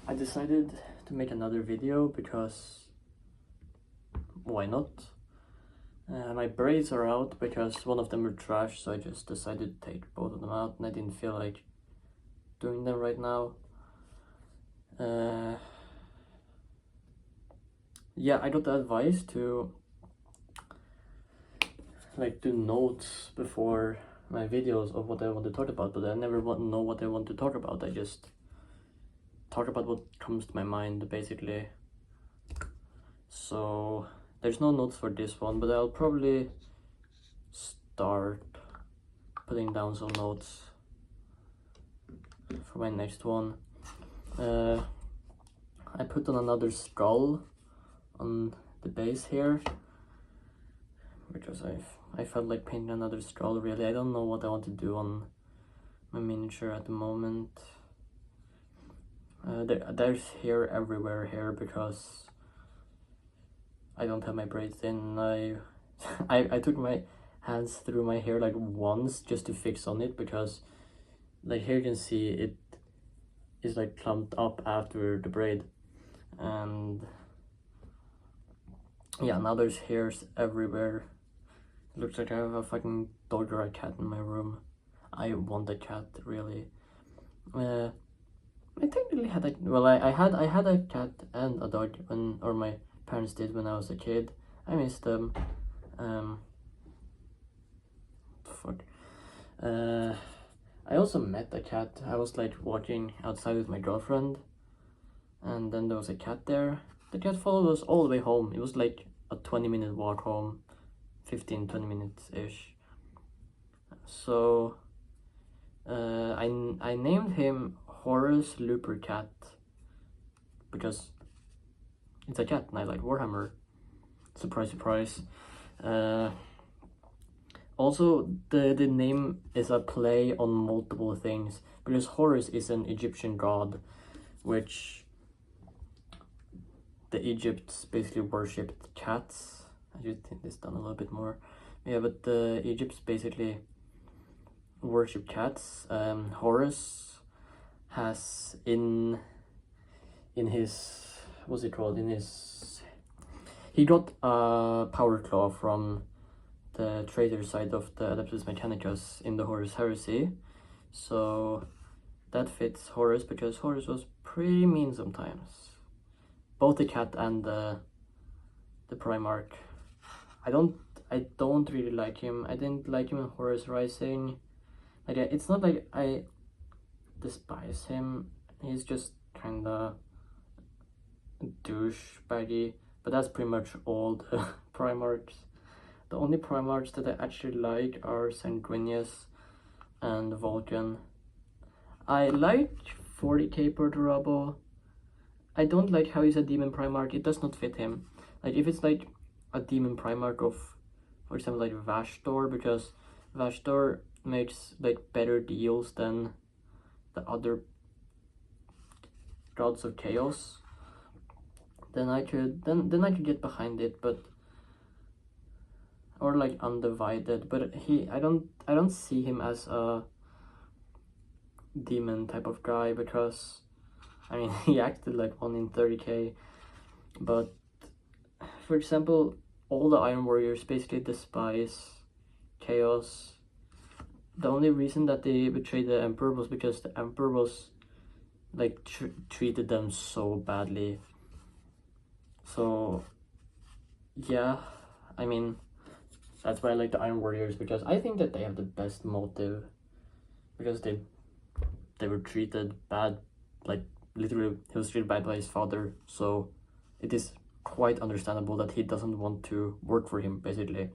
I decided to make another video because why not? My braids are out because one of them were trash, so I just decided to take both of them out, and I didn't feel like doing them right now. Yeah, I got the advice to like do notes before my videos of what I want to talk about, but I never know what I want to talk about. I just talk about what comes to my mind, basically. So there's no notes for this one, but I'll probably start putting down some notes for my next one. I put on another skull on the base here because I felt like painting another skull. Really, I don't know what I want to do on my miniature at the moment. There's hair everywhere here because I don't have my braids in. I took my hands through my hair like once just to fix on it, because like here you can see it is like clumped up after the braid, and yeah, now there's hairs everywhere. It looks like I have a fucking dog or a cat in my room. I want a cat, really. I technically had a, well, I had a cat and a dog or my parents did when I was a kid. I missed them. Fuck. I also met a cat. I was like walking outside with my girlfriend, and then there was a cat there. The cat followed us all the way home. It was like a 20-minute walk home, 15-20 minutes ish. So I named him Horus Looper Cat because it's a cat and I like Warhammer. Surprise, surprise. Also, the name is a play on multiple things, because Horus is an Egyptian god, which the Egypts basically worshipped cats. I should think this down a little bit more. Yeah, but the Egypts basically worship cats. Horus has in his, what's it called? He got a power claw from the traitor side of the Adeptus Mechanicus in the Horus Heresy. So that fits Horus, because Horus was pretty mean sometimes. Both the cat and the Primarch. I don't really like him. I didn't like him in Horus Rising. Like, it's not like I despise him. He's just kinda douchebaggy. But that's pretty much all the Primarchs. The only Primarchs that I actually like are Sanguinius and Vulcan. I like 40k Perturabo. I don't like how he's a demon Primarch. It does not fit him. Like, if it's like a demon Primarch of, for example, like Vashtor, because Vashtor makes like better deals than the other gods of chaos, then I could get behind it, but or like Undivided, but I don't see him as a demon type of guy, because I mean he acted like one in 30k, but for example, all the Iron Warriors basically despise chaos. The only reason that they betrayed the Emperor was because the Emperor was like treated them so badly. So yeah, I mean, that's why I like the Iron Warriors, because I think that they have the best motive, because they were treated bad, like literally he was treated bad by his father, so it is quite understandable that he doesn't want to work for him, basically.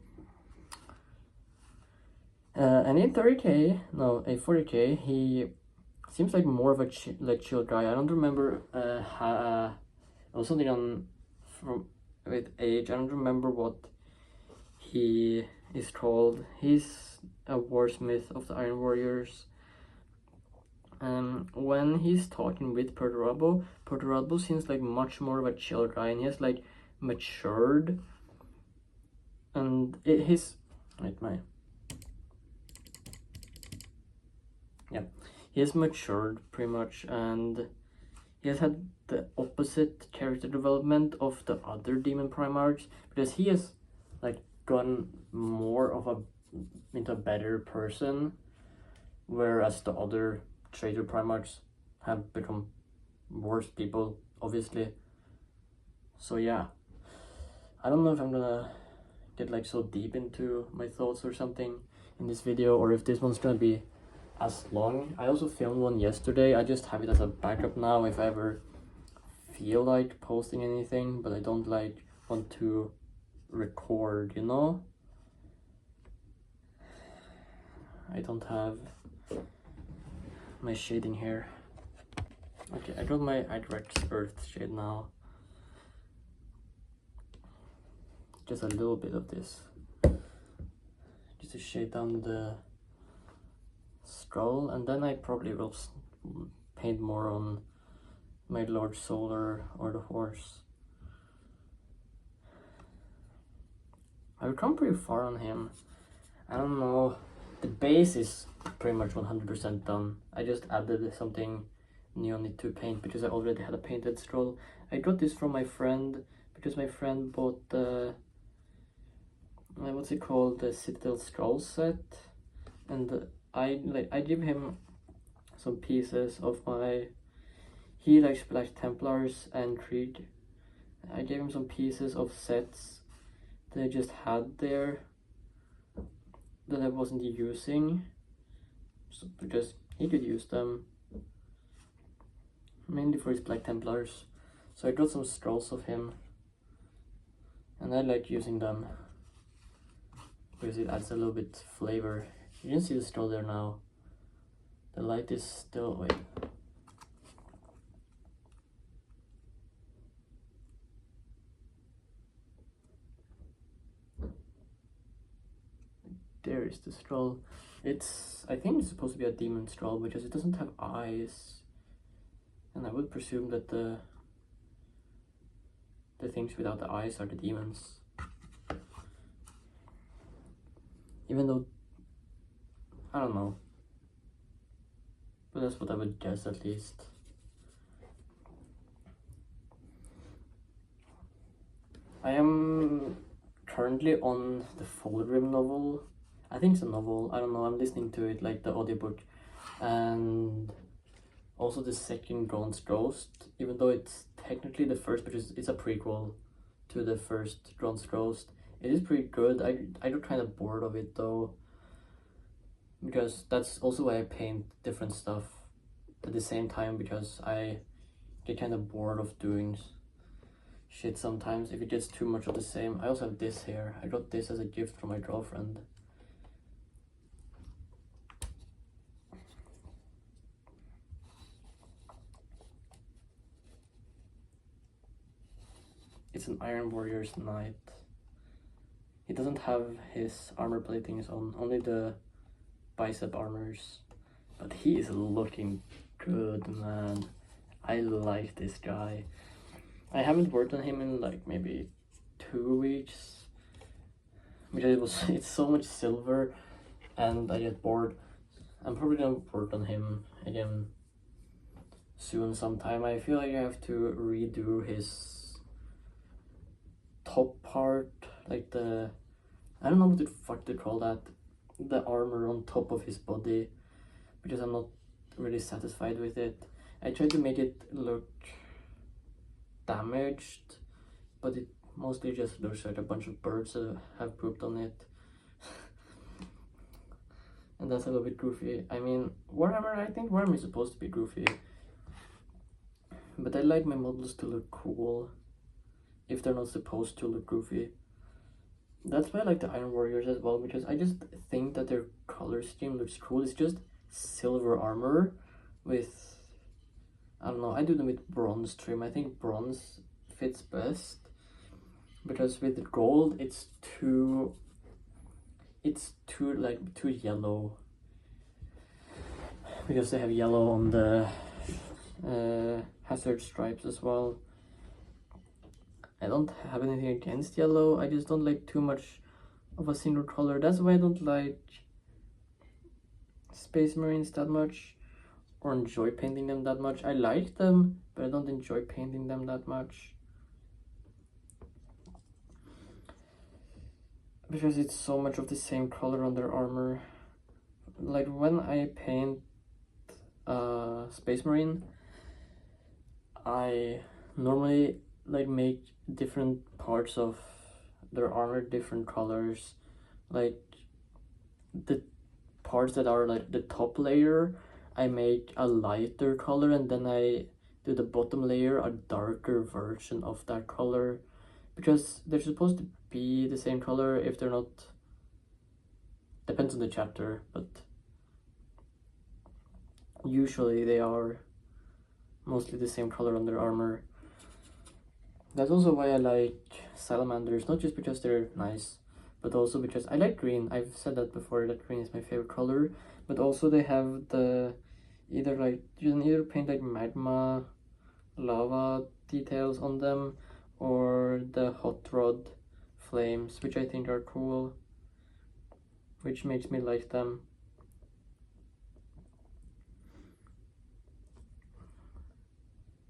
And in 30k, no, in 40k, he seems like more of a chill guy. I don't remember it was something with age. I don't remember what he is called. He's a warsmith of the Iron Warriors. When he's talking with Perturabo seems like much more of a chill guy, and he has like matured, and he has matured pretty much, and he has had the opposite character development of the other demon Primarchs, because he has like gone more of a into a better person, whereas the other traitor Primarchs have become worse people, obviously. So yeah, I don't know if I'm gonna get like so deep into my thoughts or something in this video, or if this one's gonna be as long. I also filmed one yesterday. I just have it as a backup now if I ever feel like posting anything, but I don't like want to record, you know? I don't have my shading here. Okay, I got my Idrex Earth shade now. Just a little bit of this. Just to shade down the skull, and then I probably will paint more on my Lord Solar or the horse. I've come pretty far on him. I don't know. The base is pretty much 100% done. I just added something new on it to paint because I already had a painted scroll. I got this from my friend because my friend bought the what's it called, the Citadel scroll set, and I give him some pieces of my, he likes Black Templars and Krieg. I gave him some pieces of sets that I just had there that I wasn't using, so, because he could use them mainly for his Black Templars. So I got some scrolls of him, and I like using them because it adds a little bit flavor. You can see the scroll there now. The light is still, wait. There is the scroll. It's, I think it's supposed to be a demon scroll because it doesn't have eyes. And I would presume that the things without the eyes are the demons. Even though, I don't know. But that's what I would guess at least. I am currently on the Fulgrim novel. I think it's a novel, I don't know, I'm listening to it like the audiobook. And also the second Bronze Ghost, even though it's technically the first because it's a prequel to the first Bronze Ghost. It is pretty good. I got kind of bored of it though, because that's also why I paint different stuff at the same time, because I get kind of bored of doing shit sometimes if it gets too much of the same. I also have this here. I got this as a gift from my girlfriend. It's an Iron Warrior's Knight. He doesn't have his armor platings on, only the bicep armors. But he is looking good, man. I like this guy. I haven't worked on him in like maybe 2 weeks because it's so much silver and I get bored. I'm probably gonna work on him again soon sometime. I feel like I have to redo his top part, like the, I don't know what the fuck they call that, the armor on top of his body, because I'm not really satisfied with it. I tried to make it look damaged, but it mostly just looks like a bunch of birds that have pooped on it. And that's a little bit goofy. I mean, Warhammer, I think Warhammer is supposed to be goofy, but I like my models to look cool if they're not supposed to look goofy. That's why I like the Iron Warriors as well, because I just think that their color scheme looks cool. It's just silver armor with, I don't know, I do them with bronze trim. I think bronze fits best, because with gold it's too yellow, because they have yellow on the hazard stripes as well. I don't have anything against yellow, I just don't like too much of a single color. That's why I don't like Space Marines that much, or enjoy painting them that much. I like them, but I don't enjoy painting them that much. Because it's so much of the same color on their armor. Like when I paint Space Marine, I normally like make different parts of their armor different colors. Like the parts that are like the top layer, I make a lighter color, and then I do the bottom layer a darker version of that color, because they're supposed to be the same color. If they're not, depends on the chapter, but usually they are mostly the same color on their armor. That's also why I like salamanders, not just because they're nice, but also because I like green. I've said that before, that green is my favorite color, but also they have the either like, you can either paint like magma, lava details on them, or the hot rod flames, which I think are cool, which makes me like them.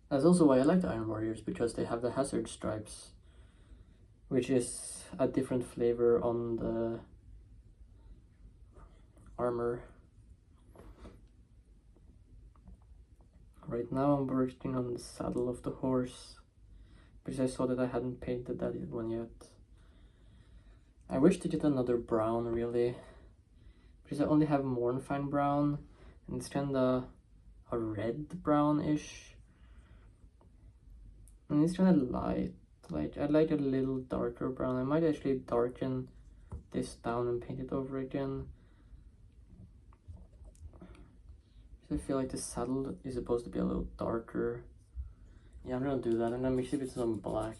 That's also why I like the Iron Warriors, because they have the hazard stripes, which is a different flavor on the armor. Right now I'm working on the saddle of the horse, because I saw that I hadn't painted that one yet. I wish to get another brown, really, because I only have Mournfine brown, and it's kinda a red brownish, and it's kinda light. Like, I'd like a little darker brown. I might actually darken this down and paint it over again. I feel like the saddle is supposed to be a little darker. Yeah, I'm gonna do that. I'm gonna mix it with some black.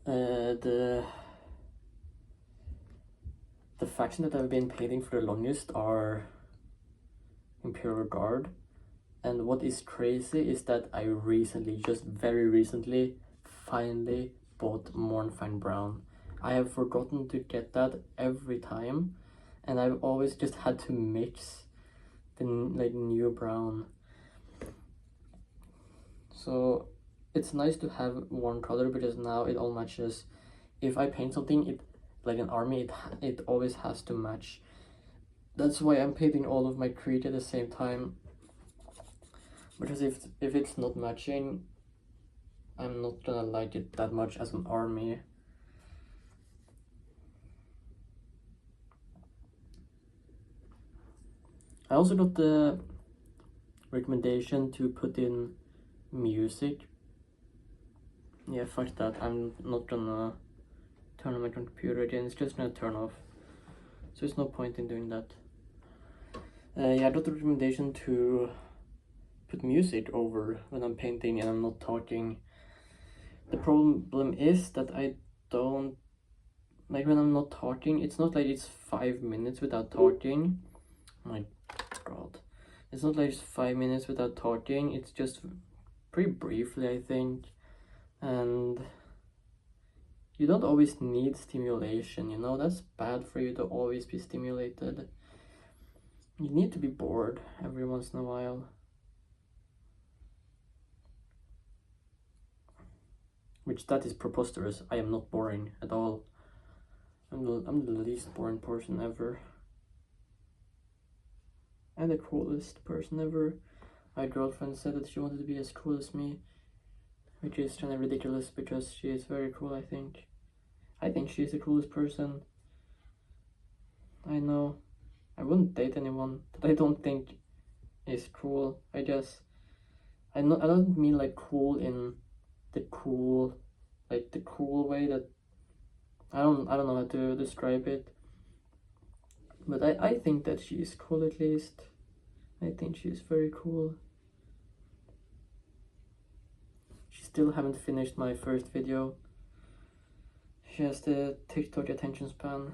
The faction that I've been painting for the longest are Imperial Guard. And what is crazy is that I recently, just very recently, finally bought Mournfine Brown. I have forgotten to get that every time, and I've always just had to mix the like new brown. So it's nice to have one color, because now it all matches. If I paint something, it like an army, it always has to match. That's why I'm painting all of my creed at the same time, because if it's not matching, I'm not gonna like it that much as an army. I also got the recommendation to put in music. Yeah, fuck that. I'm not gonna turn on my computer again. It's just gonna turn off. So there's no point in doing that. Yeah, I got the recommendation to put music over when I'm painting and I'm not talking. The problem is that I don't, like when I'm not talking, it's not like it's 5 minutes without talking. My god. It's not like it's 5 minutes without talking, it's just pretty briefly, I think. And you don't always need stimulation, you know? That's bad for you to always be stimulated. You need to be bored every once in a while. Which, that is preposterous. I am not boring at all. I'm the least boring person ever. And the coolest person ever. My girlfriend said that she wanted to be as cool as me, which is kind of ridiculous because she is very cool, I think. I think she's the coolest person. I know. I wouldn't date anyone that I don't think is cool. I don't mean like cool in the cool, like the cool way that I don't know how to describe it. But I think that she is cool, at least. I think she is very cool. She still haven't finished my first video. She has the TikTok attention span.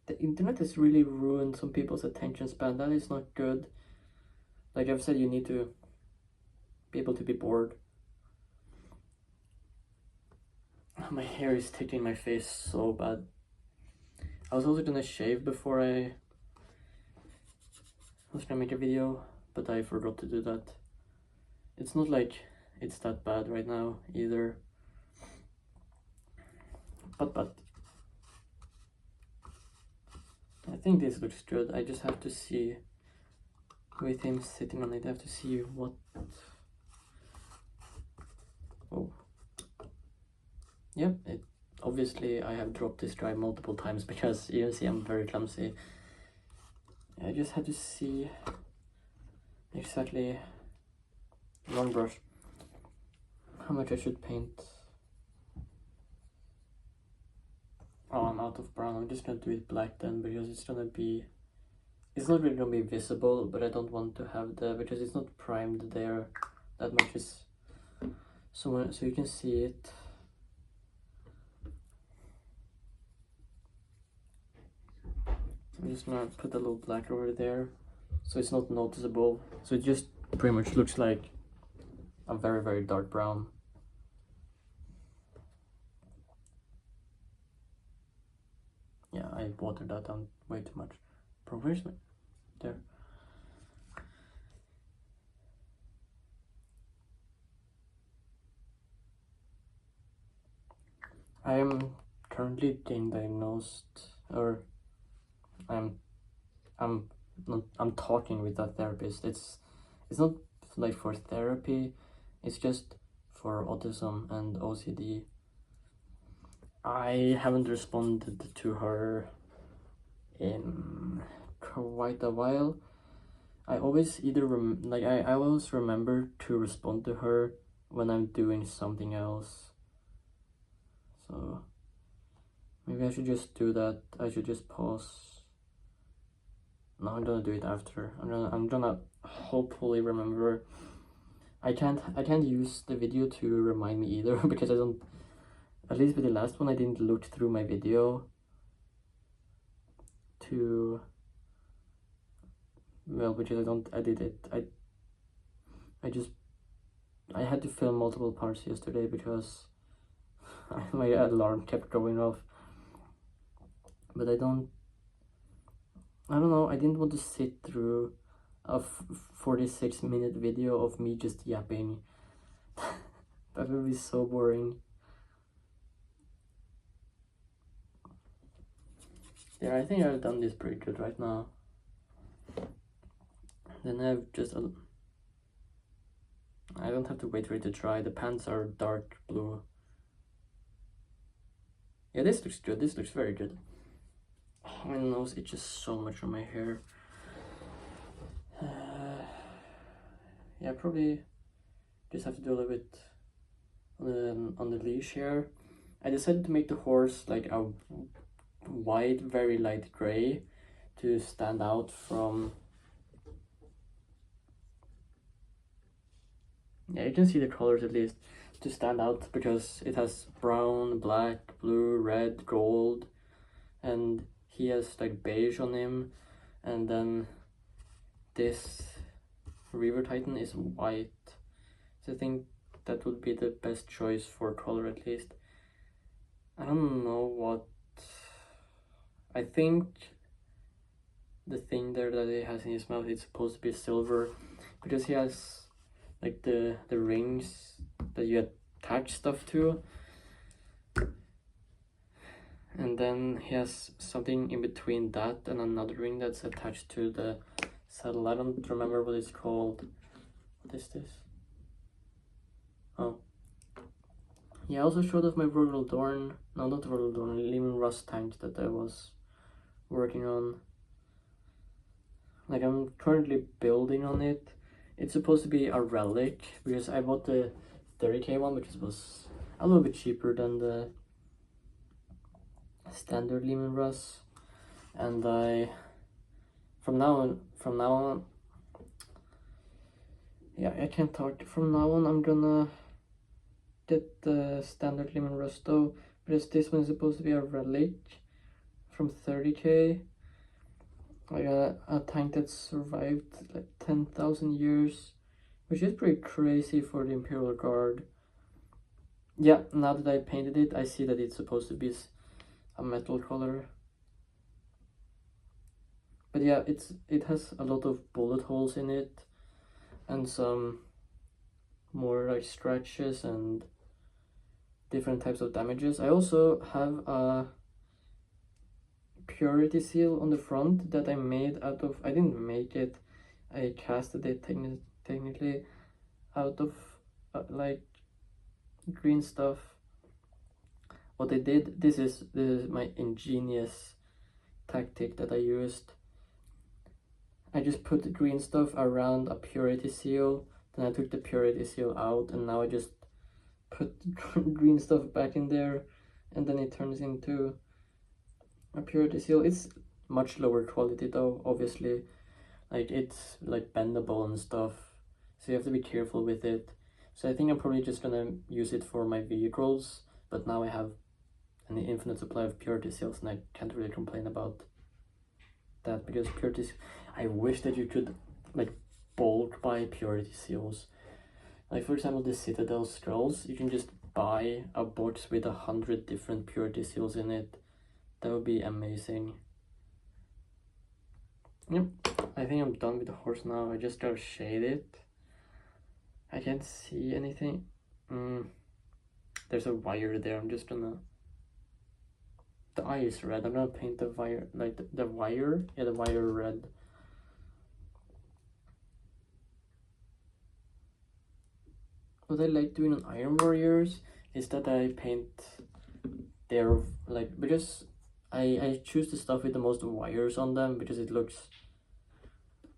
The internet has really ruined some people's attention span. That is not good. Like I've said, you need to be able to be bored. My hair is sticking in my face so bad. I was also gonna shave before I was gonna make a video, but I forgot to do that. It's not like it's that bad right now either. But I think this looks good. I just have to see with him sitting on it. I have to see what. Oh. Yep, obviously I have dropped this drive multiple times because you can see I'm very clumsy. I just had to see exactly one brush how much I should paint. Oh, I'm out of brown. I'm just gonna do it black then, because it's not really gonna be visible, but I don't want to have because it's not primed there that much. So you can see it. I'm just gonna put a little black over there so it's not noticeable. So it just pretty much looks like a very, very dark brown. Yeah, I watered that down way too much. Bro, where's my... There. I am currently getting diagnosed, or I'm talking with a therapist. It's not like for therapy, it's just for autism and OCD. I haven't responded to her in quite a while. I always either I always remember to respond to her when I'm doing something else. So maybe I should just do that. I should just pause. No, I'm gonna do it after. I'm gonna hopefully remember. I can't use the video to remind me either because I don't. At least with the last one, I didn't look through my video to. Well, because I don't edit it. I had to film multiple parts yesterday because my alarm kept going off. But I don't know, I didn't want to sit through a 46-minute video of me just yapping. That would be so boring. Yeah, I think I've done this pretty good right now. Then I've just... I don't have to wait for it to dry. The pants are dark blue. Yeah, this looks good. This looks very good. My nose itches so much on my hair. Yeah, probably just have to do a little bit on the leash here. I decided to make the horse like a white, very light gray to stand out from... Yeah, you can see the colors at least to stand out, because it has brown, black, blue, red, gold, and he has like beige on him, and then this River Titan is white. So I think that would be the best choice for color, at least. I don't know what... I think the thing there that he has in his mouth is supposed to be silver, because he has like the rings that you attach stuff to, and then he has something in between that and another ring that's attached to the saddle. I don't remember what it's called. What is this? Oh yeah, I also showed off my Rhododendron, no, not Rhododendron, Lemon Rust tank that I was working on. Like, I'm currently building on it. It's supposed to be a relic, because I bought the 30k one, because it was a little bit cheaper than the standard Lemon Rust. And from now on, yeah, I can't talk. From now on, I'm gonna get the standard Lemon Rust though, because this one is supposed to be a relic from 30k. Like a tank that survived like 10,000 years, which is pretty crazy for the Imperial Guard. yeah, now that I painted it, I see that it's supposed to be a metal color. But yeah, it has a lot of bullet holes in it and some more like scratches and different types of damages. I also have a purity seal on the front that I made out of, I didn't make it, I casted it technically out of like green stuff. What I did, this is my ingenious tactic that I used. I just put the green stuff around a purity seal, then I took the purity seal out, and now I just put green stuff back in there, and then it turns into a purity seal. It's much lower quality though, obviously. Like, it's like bendable and stuff, so you have to be careful with it. So I think I'm probably just gonna use it for my vehicles, but now I have an infinite supply of purity seals, and I can't really complain about that, because purity, I wish that you could like bulk buy purity seals. Like, for example, the Citadel scrolls, you can just buy a box with 100 different purity seals in it. That would be amazing. Yep, I think I'm done with the horse now. I just gotta shade it. I can't see anything. There's a wire there. I'm just gonna, the eye is red. I'm gonna paint the wire, like the wire, yeah, the wire red. What I like doing on Iron Warriors is that I paint their, like, because I choose the stuff with the most wires on them because it looks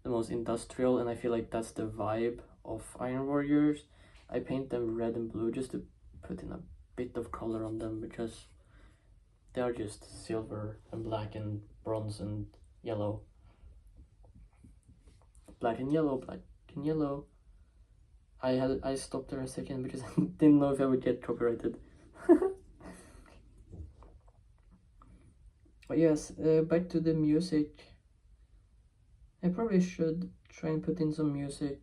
the most industrial, and I feel like that's the vibe of Iron Warriors. I paint them red and blue just to put in a bit of color on them, because they are just silver and black and bronze and yellow. Black and yellow, black and yellow. I stopped there a second because I didn't know if I would get copyrighted. But yes, back to the music. I probably should try and put in some music,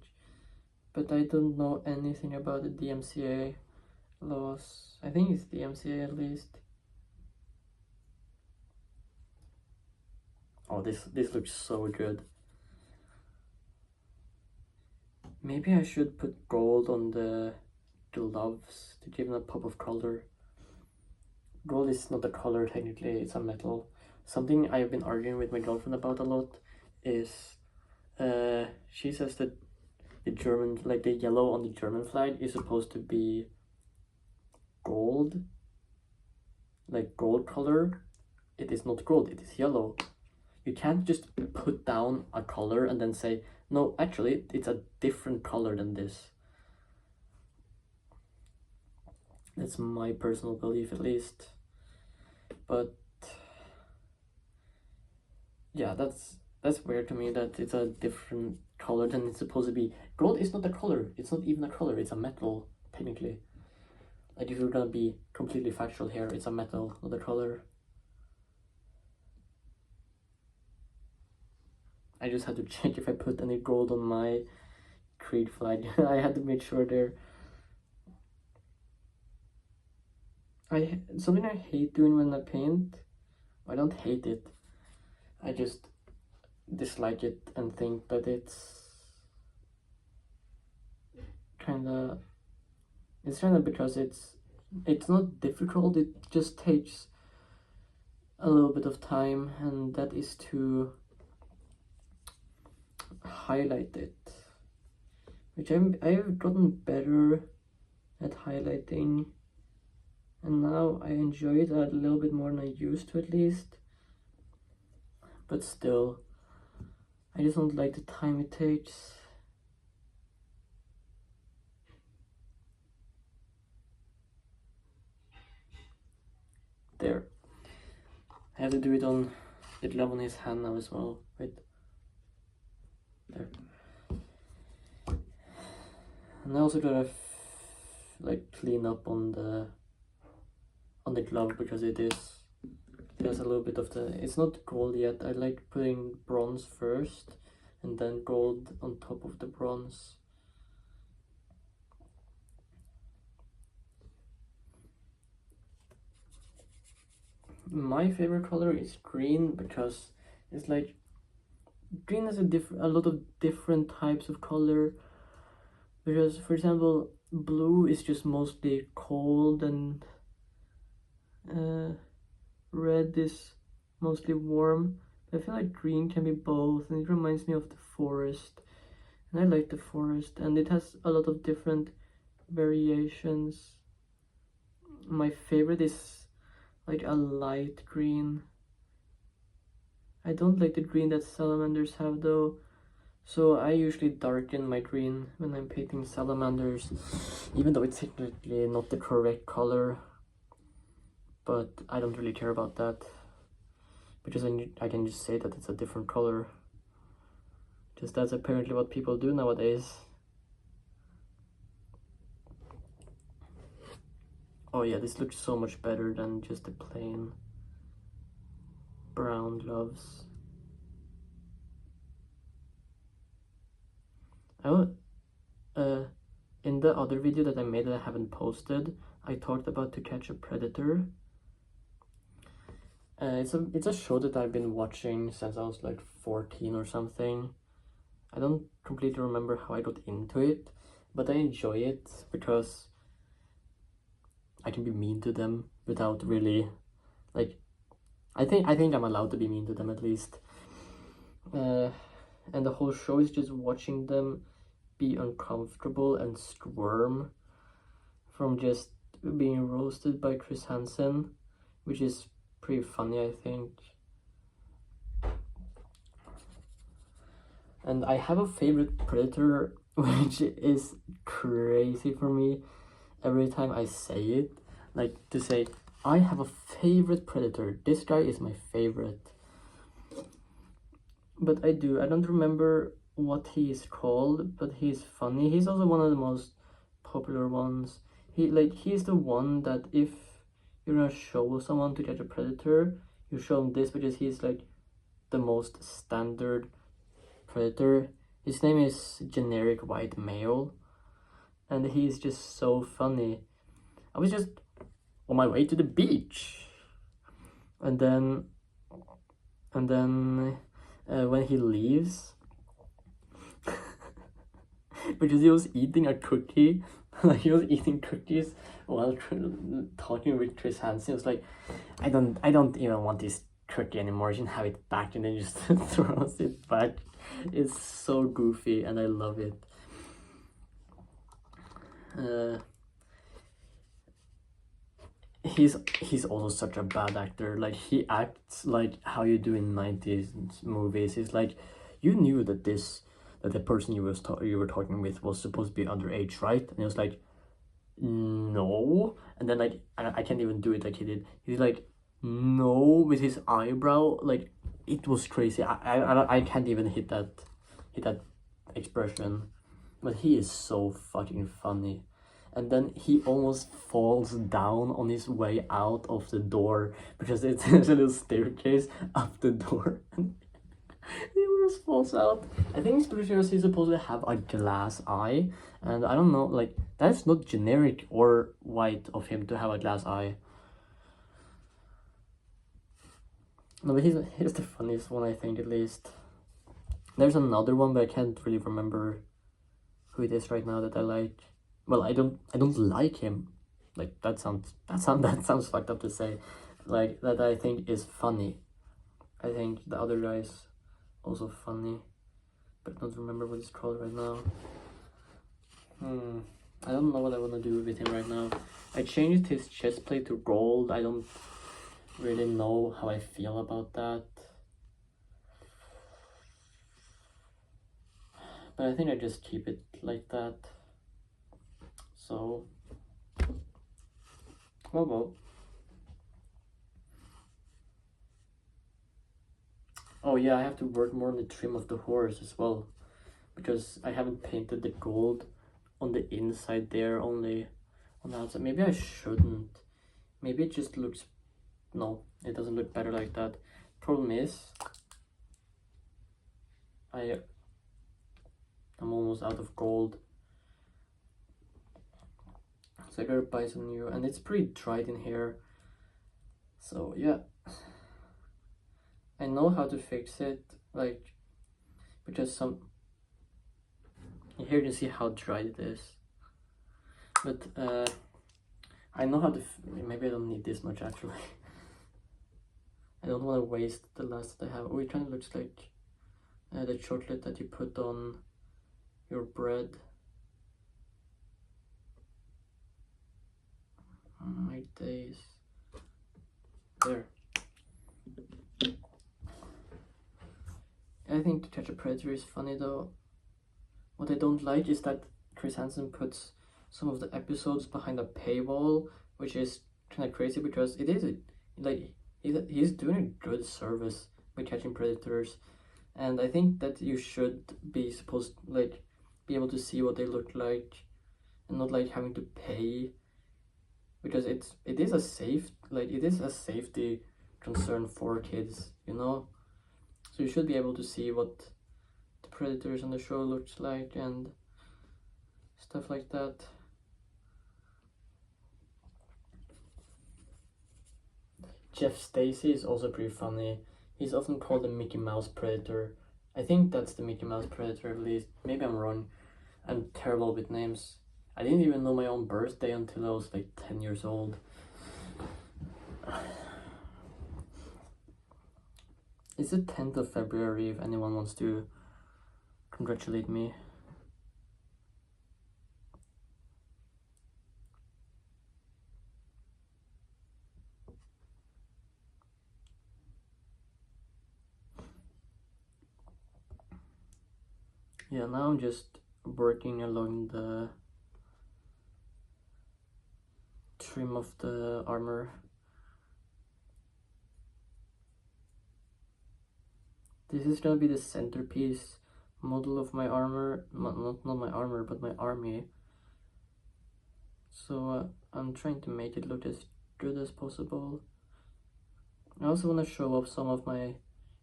but I don't know anything about the DMCA laws. I think it's DMCA at least. Oh, this looks so good. Maybe I should put gold on the gloves to give them a pop of color. Gold is not a color technically, it's a metal. Something I've been arguing with my girlfriend about a lot is she says that the German, like the yellow on the German flag, is supposed to be gold, like gold color. It is not gold, it is yellow. You can't just put down a color and then say, no, actually it's a different color than this. That's my personal belief, at least. But yeah, that's weird to me that it's a different color than it's supposed to be. Gold is not a color. It's not even a color. It's a metal, technically. Like, if you're gonna be completely factual here, it's a metal, not a color. I just had to check if I put any gold on my Creed flag. I had to make sure there. Something I hate doing when I paint. I don't hate it. I just dislike it and think that it's kinda because it's not difficult, it just takes a little bit of time, and that is to highlight it, which I've gotten better at highlighting, and now I enjoy it a little bit more than I used to, at least. But still, I just don't like the time it takes. There. I have to do it on the glove on his hand now as well. Wait. There. And I also gotta like clean up on the glove, because it has a little bit of the, it's not gold yet. I like putting bronze first and then gold on top of the bronze. My favorite color is green because it's like green has a lot of different types of color. Because, for example, blue is just mostly cold, and red is mostly warm. I feel like green can be both, and it reminds me of the forest. And I like the forest, and it has a lot of different variations. My favorite is like a light green. I don't like the green that salamanders have though. So I usually darken my green when I'm painting salamanders, even though it's technically not the correct color. But I don't really care about that, because I can just say that it's a different color. Just that's apparently what people do nowadays. Oh yeah, this looks so much better than just the plain brown gloves. In the other video that I made that I haven't posted, I talked about To Catch a Predator. It's a show that I've been watching since I was like 14 or something. I don't completely remember how I got into it, but I enjoy it because I can be mean to them without really, like, I think I'm allowed to be mean to them at least. And the whole show is just watching them be uncomfortable and squirm from just being roasted by Chris Hansen, which is pretty funny, I think. And I have a favorite predator, which is crazy for me every time I say it. Like, to say, I have a favorite predator. This guy is my favorite. But I don't remember what he is called, but he's funny. He's also one of the most popular ones. He's the one that if you're gonna show someone To Catch a Predator, you show him this because he's like the most standard predator. His name is Generic White Male, and he's just so funny. I was just on my way to the beach, and then when he leaves, because he was eating a cookie, like he was eating cookies while talking with Chris Hansen. It was like, I don't even want this cookie anymore. You can have it back, and then just throws it back. It's so goofy, and I love it. He's also such a bad actor. Like, he acts like how you do in 90s movies. He's like, you knew that the person you were talking with was supposed to be underage, right? And he was like, no. And then like I can't even do it like he did. He's like, no, with his eyebrow. Like, it was crazy. I can't even hit that expression. But he is so fucking funny. And then he almost falls down on his way out of the door, because it's a little staircase up the door. He almost falls out. I think it's because he's supposed to have a glass eye, and I don't know, like, that's not generic or white of him to have a glass eye. No, but he's the funniest one, I think, at least. There's another one, but I can't really remember who it is right now that I like. Well, I don't like him. Like, that sounds fucked up to say. Like, that I think is funny. I think the other guy's also funny, but I don't remember what it's called right now. I don't know what I want to do with him right now. I changed his chest plate to gold. I don't really know how I feel about that, but I think I just keep it like that. So, well. Oh yeah, I have to work more on the trim of the horse as well, because I haven't painted the gold on the inside there, only on the outside. Maybe I shouldn't. Maybe it just looks... No, it doesn't look better like that. Problem is, I'm almost out of gold. So I gotta buy some new, and it's pretty dried in here. So yeah, I know how to fix it, like, because here you see how dry it is. But I know how to, maybe I don't need this much actually. I don't want to waste the last that I have. Oh, it kind of looks like the chocolate that you put on your bread. My days. There. I think To Catch a Predator is funny though. What I don't like is that Chris Hansen puts some of the episodes behind a paywall, which is kind of crazy because it is like he's doing a good service by catching predators, and I think that you should be supposed like be able to see what they look like, and not like having to pay, because it is a safety concern for kids, you know. So you should be able to see what the predators on the show looks like and stuff like that. Jeff Stacy is also pretty funny. He's often called the Mickey Mouse Predator. I think that's the Mickey Mouse Predator at least. Maybe I'm wrong. I'm terrible with names. I didn't even know my own birthday until I was like 10 years old. It's the 10th of February if anyone wants to congratulate me. Yeah, now I'm just working along the trim of the armor. This is gonna be the centerpiece model of my armor, not my armor, but my army. So I'm trying to make it look as good as possible. I also want to show off some of my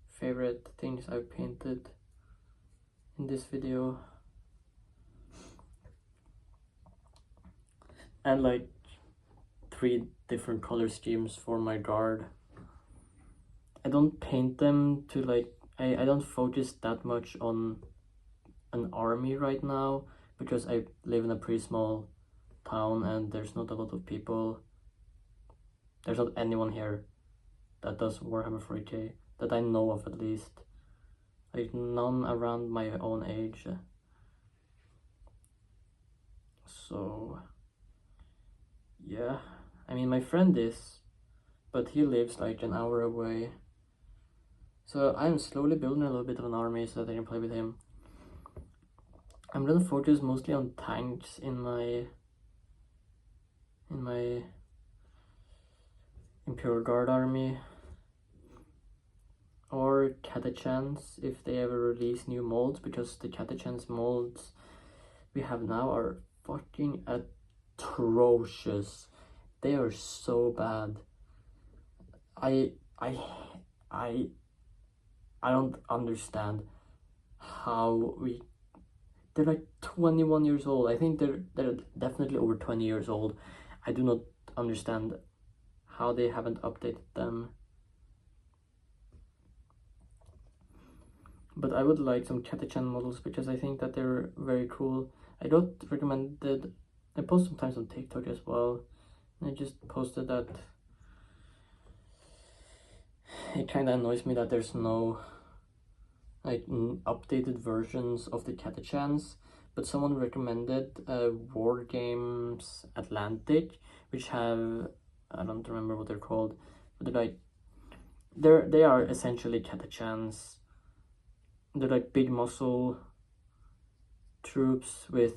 favorite things I've painted in this video. And like 3 different color schemes for my guard. I don't paint them to like, I don't focus that much on an army right now, because I live in a pretty small town and there's not a lot of people. There's not anyone here that does Warhammer 40k, that I know of at least. Like none around my own age. So yeah, I mean my friend is, but he lives like an hour away. So I'm slowly building a little bit of an army so that I can play with him. I'm gonna focus mostly on tanks in my Imperial Guard army, or Catachans if they ever release new molds, because the Catachans molds we have now are fucking atrocious. They are so bad. I don't understand how they're like 21 years old. I think they're definitely over 20 years old. I do not understand how they haven't updated them. But I would like some Catachan models because I think that they're very cool. I got recommended, I post sometimes on TikTok as well. I just posted that it kind of annoys me that there's no like updated versions of the Catachans, but someone recommended War Games Atlantic, which have, I don't remember what they're called, but they are essentially Catachans. They're like big muscle troops with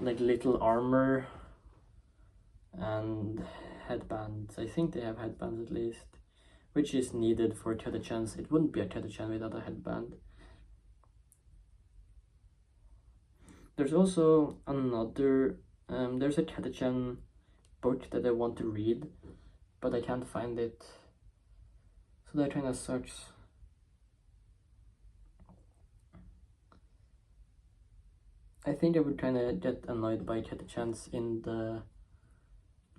like little armor and headbands. I think they have headbands at least, which is needed for Catachans. It wouldn't be a Catachan without a headband. There's also another, there's a Catachan book that I want to read, but I can't find it. So that kind of sucks. I think I would kind of get annoyed by Catachans in the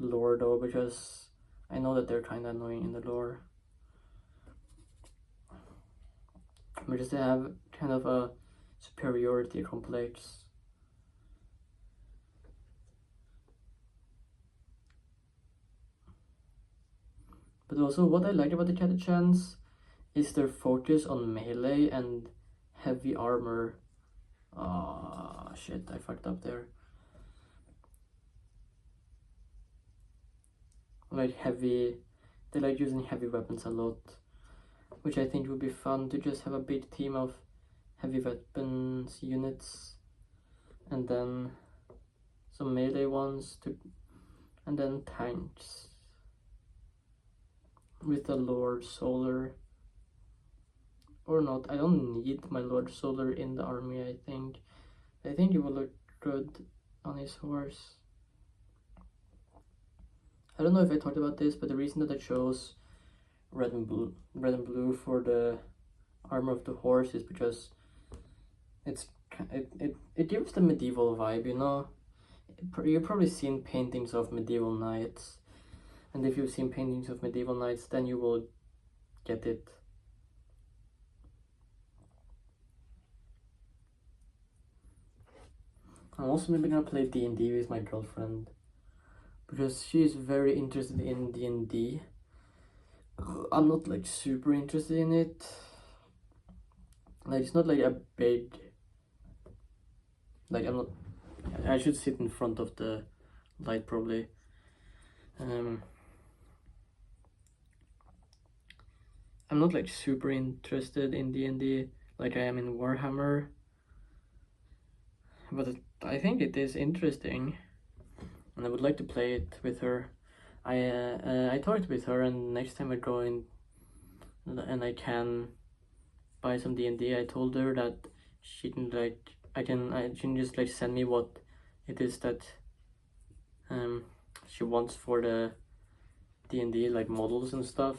lore though, because I know that they're kind of annoying in the lore. because they have kind of a superiority complex. But also, what I like about the Catachans is their focus on melee and heavy armor. Ah, shit, I fucked up there. Like heavy, they like using heavy weapons a lot, which I think would be fun to just have a big team of heavy weapons units, and then some melee ones and then tanks with the Lord Solar. Or not, I don't need my Lord Solar in the army, I think it will look good on his horse. I don't know if I talked about this, but the reason that I chose red and blue for the armor of the horse is because it gives the medieval vibe, you know. You've probably seen paintings of medieval knights, and if you've seen paintings of medieval knights, then you will get it. I'm also maybe gonna play D&D with my girlfriend, because she's very interested in D&D. I'm not like super interested in it. Like, it's not like a big, like, I'm not, I should sit in front of the light probably. I'm not like super interested in D&D like I am in Warhammer, but I think it is interesting, and I would like to play it with her. I talked with her, and next time I go in and I can buy some D&D, I told her that she can like she can just like send me what it is that she wants for the D&D, like models and stuff.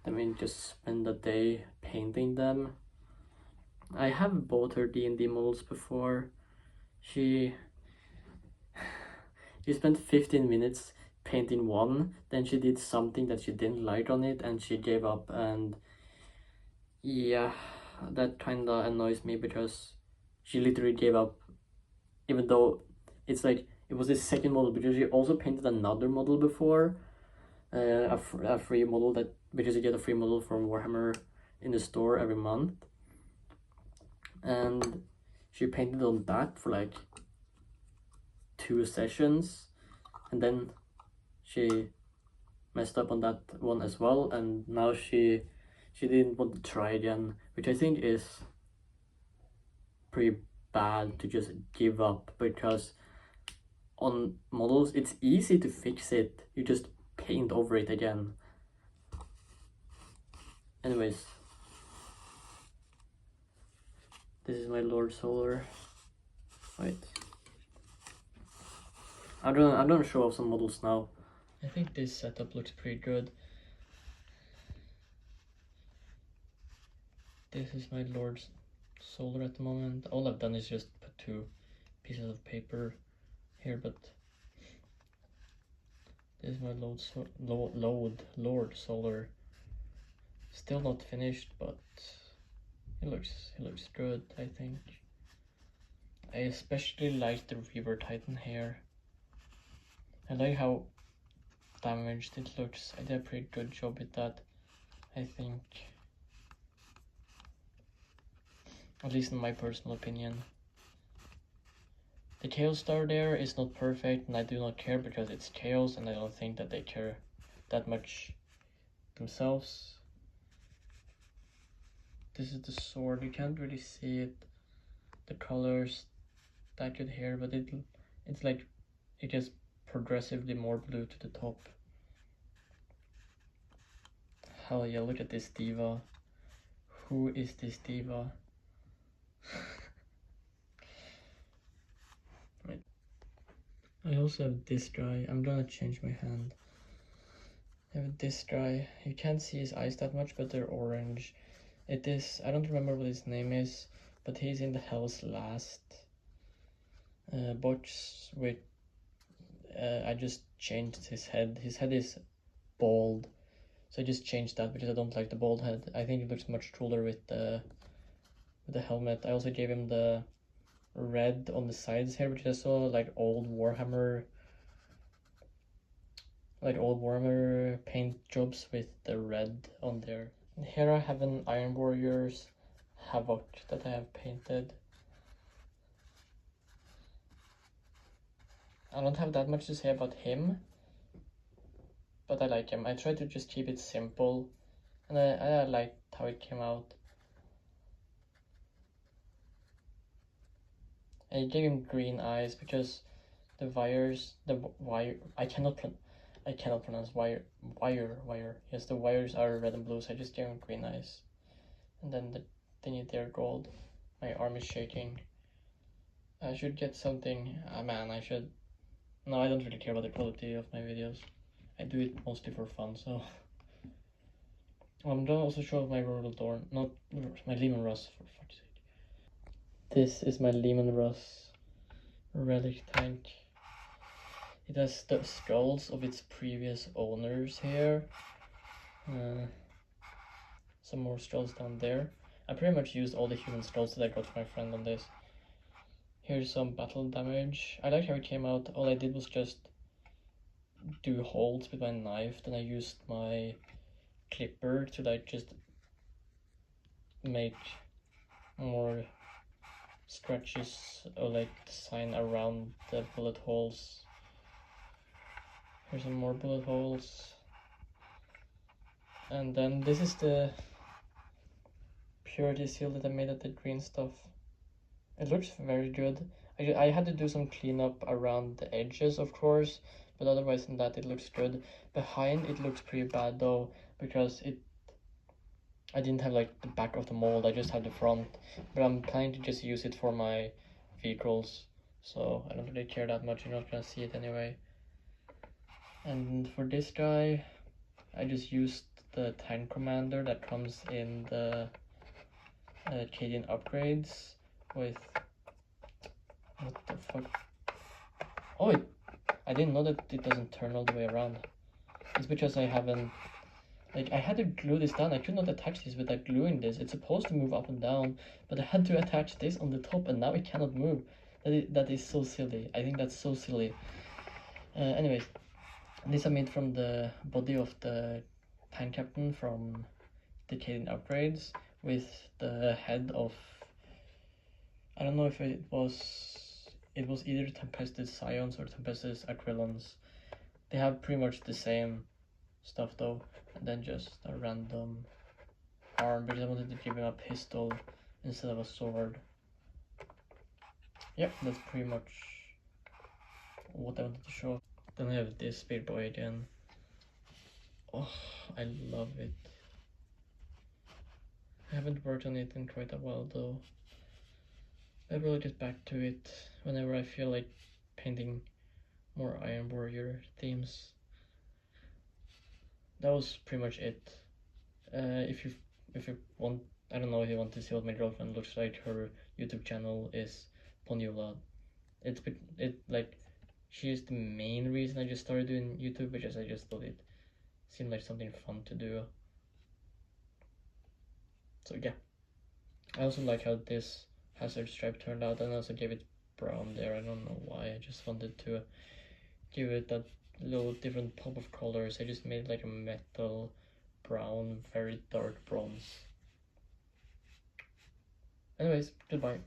I mean, just spend a day painting them. I have bought her D&D models before. She spent 15 minutes painting one, then she did something that she didn't like on it and she gave up, and yeah, that kinda annoys me because she literally gave up, even though it's like it was the second model, because she also painted another model before, a free model, that because you get a free model from Warhammer in the store every month, and she painted on that for like 2 sessions, and then she messed up on that one as well, and now she didn't want to try again, which I think is pretty bad, to just give up, because on models it's easy to fix it, you just paint over it again. Anyways, this is my Lord Solar. Wait, I'm gonna show off some models now. I think this setup looks pretty good. This is my Lord Solar at the moment. All I've done is just put 2 pieces of paper here, but this is my Lord Solar. Still not finished, but it looks good, I think. I especially like the Reaver Titan here. I like how damaged it looks. I did a pretty good job with that, I think. At least in my personal opinion. The Chaos Star there is not perfect, and I do not care because it's Chaos, and I don't think that they care that much themselves. This is the sword. You can't really see it, the colors that good here, but it's like it gets progressively more blue to the top. Hell yeah, look at this diva. Who is this diva? I also have this guy. I'm gonna change my hand. I have this guy. You can't see his eyes that much, but they're orange. It is, I don't remember what his name is, but he's in the Hell's Last box with, I just changed his head. His head is bald, so I just changed that because I don't like the bald head. I think it looks much cooler with the with the helmet. I also gave him the red on the sides here, which is also like old Warhammer paint jobs with the red on there. And here I have an Iron Warriors Havoc that I have painted. I don't have that much to say about him, but I like him. I try to just keep it simple, and I liked how it came out. I gave him green eyes because the wires, I cannot pronounce wire. Yes, the wires are red and blue, so I just gave him green eyes. And then the thingy there gold. My arm is shaking. I should get something. Man, I should. No, I don't really care about the quality of my videos. I do it mostly for fun, so. I'm gonna also show my Royal Thorn, not my Lehman Russ, for fuck's sake. This is my Lehman Russ relic tank. It has the skulls of its previous owners here. Some more skulls down there. I pretty much used all the human skulls that I got from my friend on this. Here's some battle damage. I like how it came out. All I did was just do holes with my knife. Then I used my clipper to like just make more scratches or like design around the bullet holes. Here's some more bullet holes. And then this is the purity seal that I made of the green stuff. It looks very good. I had to do some cleanup around the edges, of course, but otherwise than that, it looks good. Behind, it looks pretty bad though, because I didn't have like the back of the mold, I just had the front. But I'm planning to just use it for my vehicles, so I don't really care that much. You're not gonna see it anyway. And for this guy, I just used the tank commander that comes in the Cadian upgrades with, what the fuck? Oh, I didn't know that it doesn't turn all the way around. It's because I haven't, like, I had to glue this down. I could not attach this without gluing this. It's supposed to move up and down, but I had to attach this on the top, and now it cannot move. That is so silly. I think that's so silly. Anyways, these are made from the body of the tank captain from the Cadian upgrades with the head of, I don't know if it was either Tempested Scions or Tempested Aquilons. They have pretty much the same stuff though, and then just a random arm because I wanted to give him a pistol instead of a sword. Yep, that's pretty much what I wanted to show. Then I have this big boy again. Oh, I love it. I haven't worked on it in quite a while though. I will get back to it whenever I feel like painting more Iron Warrior themes. That was pretty much it. If you want, I don't know if you want to see what my girlfriend looks like. Her YouTube channel is Ponyola. She's the main reason I just started doing YouTube, because I just thought it seemed like something fun to do. So yeah, I also like how this hazard stripe turned out, and I also gave it brown there. I don't know why, I just wanted to give it that little different pop of colors. I just made like a metal brown, very dark bronze. Anyways, goodbye.